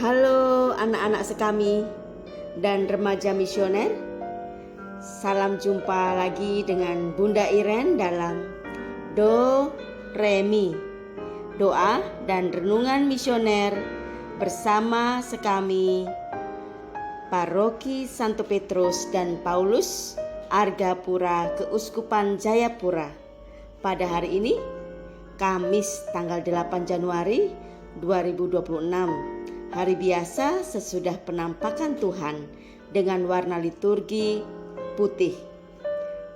Halo anak-anak sekami dan remaja misioner. Salam jumpa lagi dengan Bunda Iren dalam Do Re Mi, doa dan renungan misioner bersama sekami Paroki Santo Petrus dan Paulus Argapura Keuskupan Jayapura. Pada hari ini Kamis tanggal 8 Januari 2026, hari biasa sesudah penampakan Tuhan dengan warna liturgi putih.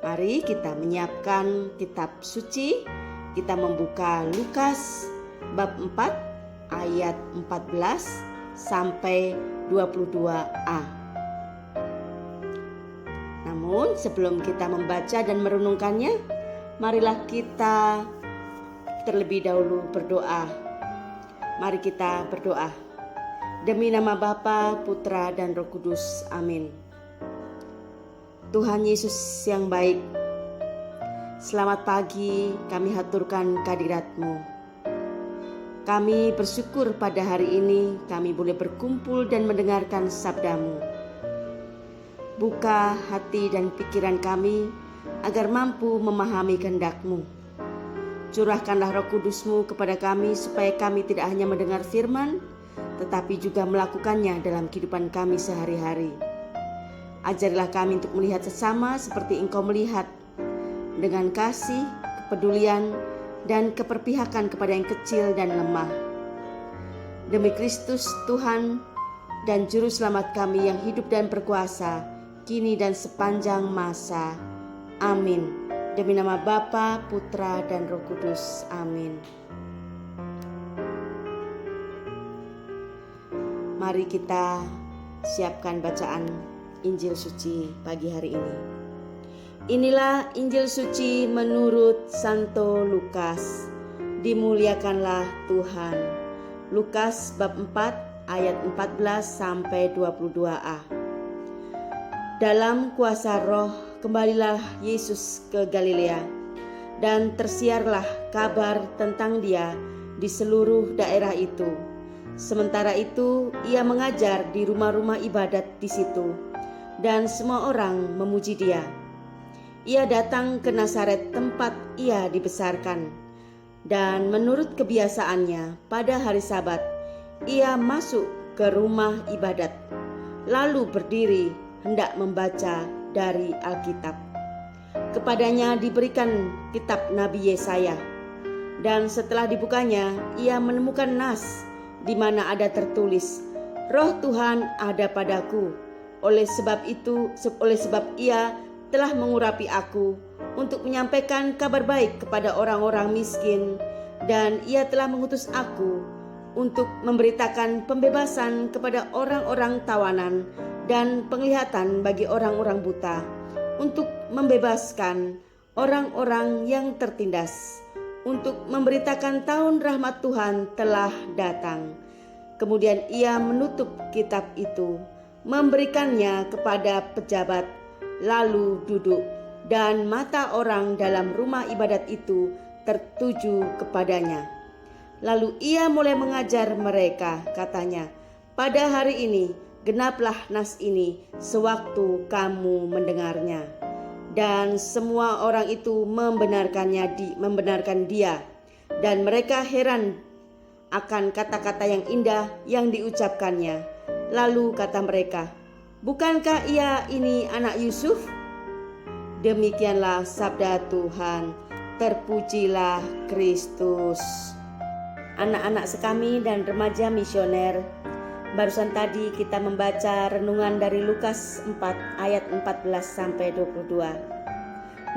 Mari kita menyiapkan kitab suci. Kita membuka Lukas bab 4 ayat 14 sampai 22a. Namun sebelum kita membaca dan merenungkannya, marilah kita terlebih dahulu berdoa. Mari kita berdoa. Demi nama Bapa, Putra, dan Roh Kudus. Amin. Tuhan Yesus yang baik, selamat pagi kami haturkan kehadirat-Mu. Kami bersyukur pada hari ini kami boleh berkumpul dan mendengarkan sabda-Mu. Buka hati dan pikiran kami agar mampu memahami kehendak-Mu. Curahkanlah Roh Kudus-Mu kepada kami supaya kami tidak hanya mendengar firman, tetapi juga melakukannya dalam kehidupan kami sehari-hari. Ajarilah kami untuk melihat sesama seperti Engkau melihat, dengan kasih, kepedulian, dan keperpihakan kepada yang kecil dan lemah. Demi Kristus Tuhan dan Juru Selamat kami yang hidup dan berkuasa, kini dan sepanjang masa. Amin. Demi nama Bapa, Putra, dan Roh Kudus. Amin. Mari kita siapkan bacaan Injil Suci pagi hari ini. Inilah Injil Suci menurut Santo Lukas. Dimuliakanlah Tuhan. Lukas bab 4 ayat 14 sampai 22a. Dalam kuasa Roh kembalilah Yesus ke Galilea, dan tersiarlah kabar tentang Dia di seluruh daerah itu. Sementara itu Ia mengajar di rumah-rumah ibadat di situ, dan semua orang memuji Dia. Ia datang ke Nazaret tempat Ia dibesarkan, dan menurut kebiasaannya pada hari Sabat Ia masuk ke rumah ibadat, lalu berdiri hendak membaca dari Alkitab. Kepadanya diberikan kitab Nabi Yesaya, dan setelah dibukanya ia menemukan nas di mana ada tertulis, Roh Tuhan ada padaku, oleh sebab Ia telah mengurapi aku untuk menyampaikan kabar baik kepada orang-orang miskin, dan Ia telah mengutus aku untuk memberitakan pembebasan kepada orang-orang tawanan dan penglihatan bagi orang-orang buta, untuk membebaskan orang-orang yang tertindas, untuk memberitakan tahun rahmat Tuhan telah datang. Kemudian ia menutup kitab itu, memberikannya kepada pejabat, lalu duduk, dan mata orang dalam rumah ibadat itu tertuju kepadanya. Lalu ia mulai mengajar mereka, katanya, pada hari ini genaplah nas ini sewaktu kamu mendengarnya. Dan semua orang itu membenarkan dia, dan mereka heran akan kata-kata yang indah yang diucapkannya. Lalu kata mereka, bukankah ia ini anak Yusuf? Demikianlah sabda Tuhan. Terpujilah Kristus. Anak-anak sekami dan remaja misioner, barusan tadi kita membaca renungan dari Lukas 4 ayat 14 sampai 22.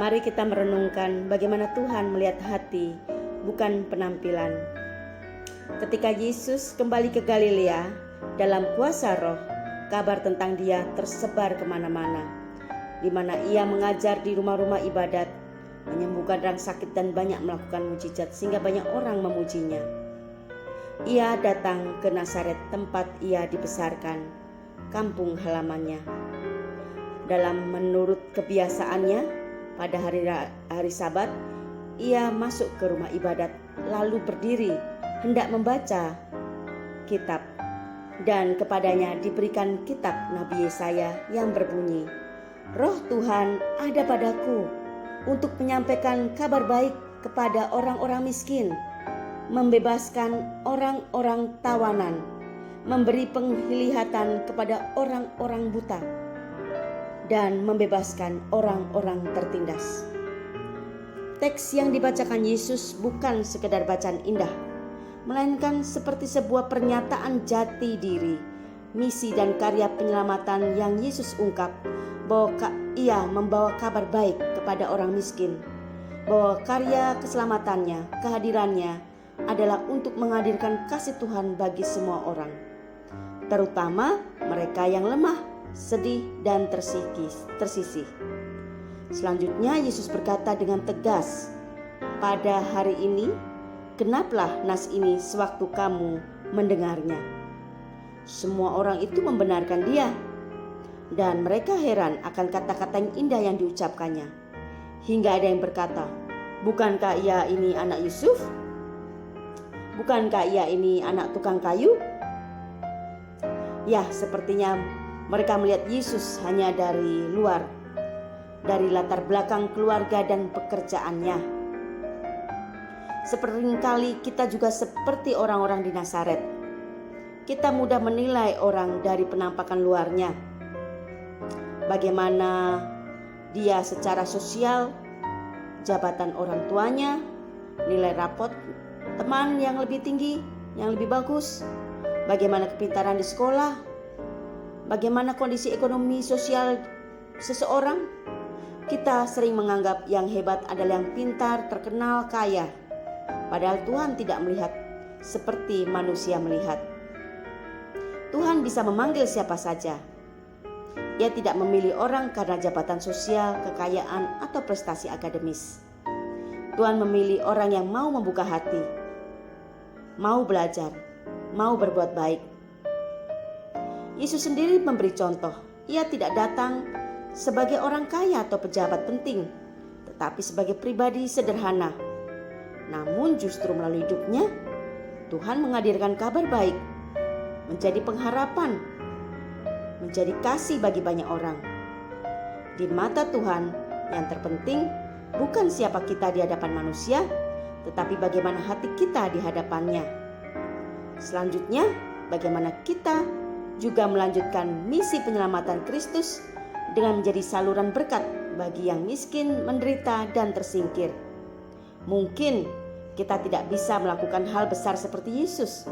Mari kita merenungkan bagaimana Tuhan melihat hati, bukan penampilan. Ketika Yesus kembali ke Galilea dalam kuasa Roh, kabar tentang Dia tersebar kemana-mana, di mana Ia mengajar di rumah-rumah ibadat, menyembuhkan orang sakit dan banyak melakukan mujizat sehingga banyak orang memujinya. Ia datang ke Nazaret tempat Ia dibesarkan, kampung halamannya. Dalam menurut kebiasaannya, pada hari Sabat, Ia masuk ke rumah ibadat, lalu berdiri hendak membaca kitab. Dan kepadanya diberikan kitab Nabi Yesaya yang berbunyi, Roh Tuhan ada padaku untuk menyampaikan kabar baik kepada orang-orang miskin, membebaskan orang-orang tawanan, memberi penglihatan kepada orang-orang buta, dan membebaskan orang-orang tertindas. Teks yang dibacakan Yesus bukan sekedar bacaan indah, melainkan seperti sebuah pernyataan jati diri, misi dan karya penyelamatan yang Yesus ungkap, bahwa Ia membawa kabar baik kepada orang miskin, bahwa karya keselamatannya, kehadirannya adalah untuk menghadirkan kasih Tuhan bagi semua orang, terutama mereka yang lemah, sedih, dan tersisih. Selanjutnya Yesus berkata dengan tegas, pada hari ini genaplah nas ini sewaktu kamu mendengarnya. Semua orang itu membenarkan Dia, dan mereka heran akan kata-kata yang indah yang diucapkannya. Hingga ada yang berkata, bukankah Ia ini anak Yusuf? Bukankah Ia ini anak tukang kayu? Ya, sepertinya mereka melihat Yesus hanya dari luar, dari latar belakang keluarga dan pekerjaannya. Seringkali kita juga seperti orang-orang di Nazaret. Kita mudah menilai orang dari penampakan luarnya. Bagaimana dia secara sosial, jabatan orang tuanya, nilai rapot teman yang lebih tinggi, yang lebih bagus, bagaimana kepintaran di sekolah, bagaimana kondisi ekonomi sosial seseorang. Kita sering menganggap yang hebat adalah yang pintar, terkenal, kaya. Padahal Tuhan tidak melihat seperti manusia melihat. Tuhan bisa memanggil siapa saja. Ia tidak memilih orang karena jabatan sosial, kekayaan, atau prestasi akademis. Tuhan memilih orang yang mau membuka hati, mau belajar, mau berbuat baik. Yesus sendiri memberi contoh. Ia tidak datang sebagai orang kaya atau pejabat penting, tetapi sebagai pribadi sederhana. Namun justru melalui hidupnya, Tuhan menghadirkan kabar baik, menjadi pengharapan, menjadi kasih bagi banyak orang. Di mata Tuhan, yang terpenting bukan siapa kita di hadapan manusia, tetapi bagaimana hati kita di hadapannya. Selanjutnya, bagaimana kita juga melanjutkan misi penyelamatan Kristus dengan menjadi saluran berkat bagi yang miskin, menderita, dan tersingkir. Mungkin kita tidak bisa melakukan hal besar seperti Yesus,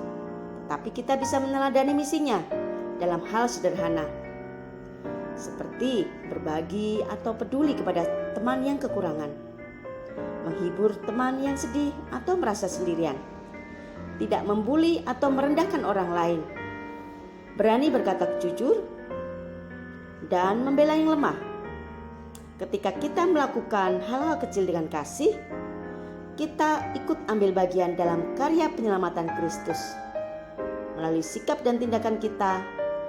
tapi kita bisa meneladani misinya dalam hal sederhana, seperti berbagi atau peduli kepada teman yang kekurangan, menghibur teman yang sedih atau merasa sendirian, tidak membuli atau merendahkan orang lain, berani berkata jujur, dan membela yang lemah. Ketika kita melakukan hal-hal kecil dengan kasih, kita ikut ambil bagian dalam karya penyelamatan Kristus. Melalui sikap dan tindakan kita,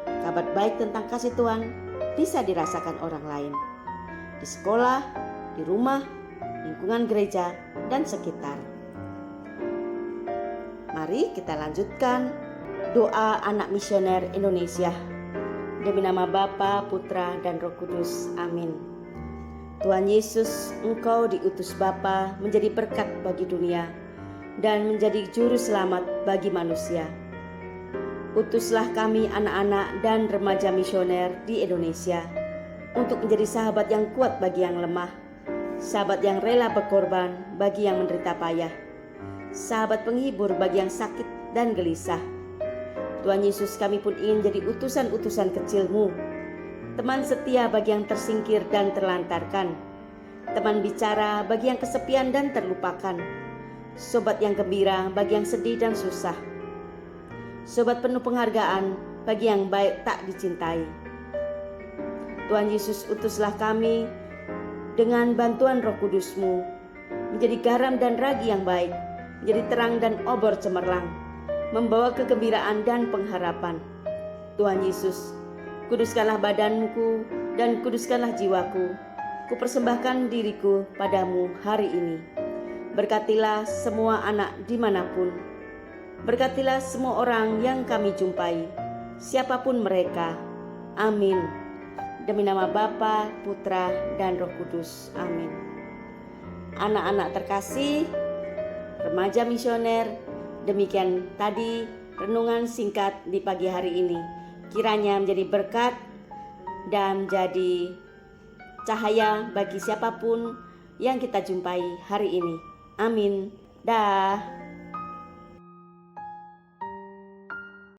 kabar baik tentang kasih Tuhan bisa dirasakan orang lain. Di sekolah, di rumah, lingkungan gereja, dan sekitar. Mari kita lanjutkan doa anak misioner Indonesia. Demi nama Bapa, Putra, dan Roh Kudus. Amin. Tuhan Yesus, Engkau diutus Bapa menjadi berkat bagi dunia dan menjadi juru selamat bagi manusia. Utuslah kami anak-anak dan remaja misioner di Indonesia untuk menjadi sahabat yang kuat bagi yang lemah, sahabat yang rela berkorban bagi yang menderita payah, sahabat penghibur bagi yang sakit dan gelisah. Tuhan Yesus, kami pun ingin jadi utusan-utusan kecil-Mu, teman setia bagi yang tersingkir dan terlantarkan, teman bicara bagi yang kesepian dan terlupakan, sobat yang gembira bagi yang sedih dan susah, sobat penuh penghargaan bagi yang baik tak dicintai. Tuhan Yesus, utuslah kami dengan bantuan Roh Kudus-Mu menjadi garam dan ragi yang baik, menjadi terang dan obor cemerlang, membawa kegembiraan dan pengharapan. Tuhan Yesus, kuduskanlah badanku dan kuduskanlah jiwaku. Kupersembahkan diriku padamu hari ini. Berkatilah semua anak dimanapun. Berkatilah semua orang yang kami jumpai. siapapun mereka. Amin. Demi nama Bapa, Putra, dan Roh Kudus. Amin. Anak-anak terkasih, remaja misioner, demikian tadi renungan singkat di pagi hari ini. Kiranya menjadi berkat dan jadi cahaya bagi siapapun yang kita jumpai hari ini. Amin. Dah.